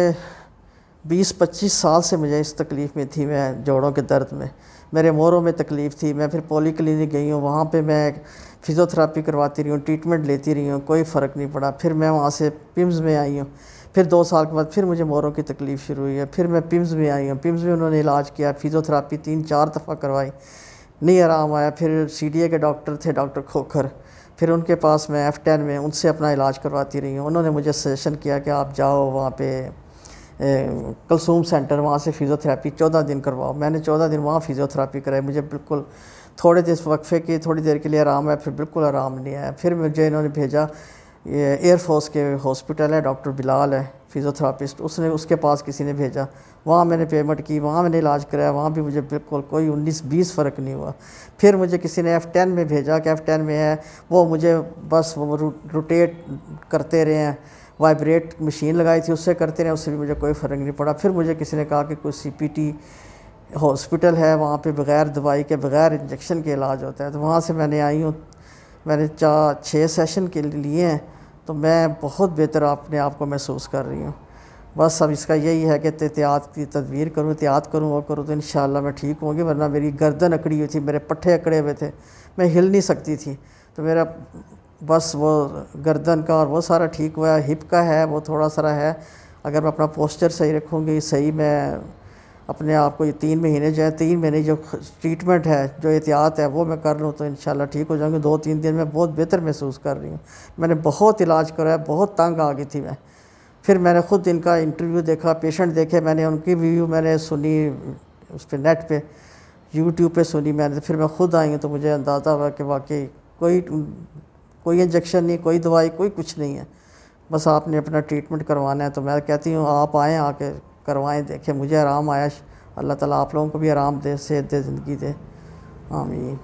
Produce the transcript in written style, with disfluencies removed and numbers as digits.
20-25 سال سے مجھے اس تکلیف میں تھی، میں جوڑوں کے درد میں، میرے موروں میں تکلیف تھی۔ میں پھر پولی کلینک گئی ہوں، وہاں پہ میں فزیوتھراپی کرواتی رہی ہوں، ٹریٹمنٹ لیتی رہی ہوں، کوئی فرق نہیں پڑا۔ پھر میں وہاں سے پمز میں آئی ہوں، پھر 2 سال کے بعد پھر مجھے موروں کی تکلیف شروع ہوئی ہے، پھر میں پمز میں آئی ہوں، پمز میں انہوں نے علاج کیا، فزیوتھراپی 3-4 دفعہ کروائی، نہیں آرام آیا۔ پھر سی ڈی اے کے ڈاکٹر تھے، ڈاکٹر کھوکھر، پھر ان کے پاس میں F10 میں ان سے اپنا علاج کرواتی رہی ہوں۔ انہوں نے مجھے سجیشن کیا کہ آپ جاؤ وہاں پہ کلثوم سینٹر، وہاں سے فزیوتھراپی 14 دن کرواؤ۔ میں نے 14 دن وہاں فزیوتھراپی کرائی، مجھے بالکل تھوڑے دیر وقفے کی، تھوڑی دیر کے لیے آرام آیا، پھر بالکل آرام نہیں آیا۔ پھر مجھے انہوں نے بھیجا، یہ ایئر فورس کے ہاسپٹل ہے، ڈاکٹر بلال ہے فزیوتھراپسٹ، اس کے پاس کسی نے بھیجا، وہاں میں نے پیمنٹ کی، وہاں میں نے علاج کرایا، وہاں بھی مجھے بالکل کوئی 19-20 فرق نہیں ہوا۔ پھر مجھے کسی نے F10 میں بھیجا کہ F10 میں ہے، وہ مجھے بس وہ روٹیٹ کرتے رہے ہیں، وائبریٹ مشین لگائی تھی، اس سے کرتے رہے، اس سے بھی مجھے کوئی فرق نہیں پڑا۔ پھر مجھے کسی نے کہا کہ کوئی CPT ہاسپٹل ہے، وہاں پہ بغیر دوائی کے، بغیر انجیکشن کے علاج ہوتا ہے، تو وہاں سے میں نے آئی ہوں، میں نے 6 سیشن کے لیے ہیں، تو میں بہت بہتر اپنے آپ کو محسوس کر رہی ہوں۔ بس اب اس کا یہی ہے کہ احتیاط کی تدبیر کروں، احتیاط کروں، وہ کروں تو انشاءاللہ میں ٹھیک ہوں گی، ورنہ میری گردن اکڑی ہوئی تھی، میرے پٹھے اکڑے ہوئے تھے، میں ہل نہیں سکتی تھی، تو میرا بس وہ گردن کا اور وہ سارا ٹھیک ہوا ہے۔ ہپ کا ہے، وہ تھوڑا سا ہے، اگر میں اپنا پوسچر صحیح رکھوں گی، صحیح میں اپنے آپ کو، یہ 3 مہینے جو ہے، 3 مہینے جو ٹریٹمنٹ ہے، جو احتیاط ہے، وہ میں کر لوں تو انشاءاللہ ٹھیک ہو جاؤں گی۔ 2-3 دن میں بہت بہتر محسوس کر رہی ہوں۔ میں نے بہت علاج کرایا، بہت تنگ آ گئی تھی میں، پھر میں نے خود ان کا انٹرویو دیکھا، پیشنٹ دیکھے، میں نے ان کی ریویو میں نے سنی، اس پہ نیٹ پہ YouTube پہ سنی میں نے، پھر میں خود آئی ہوں تو مجھے اندازہ ہوا کہ واقعی کوئی انجیکشن نہیں، کوئی دوائی، کوئی کچھ نہیں ہے، بس آپ نے اپنا ٹریٹمنٹ کروانا ہے۔ تو میں کہتی ہوں آپ آئیں، آ کے کروائیں، دیکھیں، مجھے آرام آیا، اللہ تعالیٰ آپ لوگوں کو بھی آرام دے، صحت دے، زندگی دے، آمین۔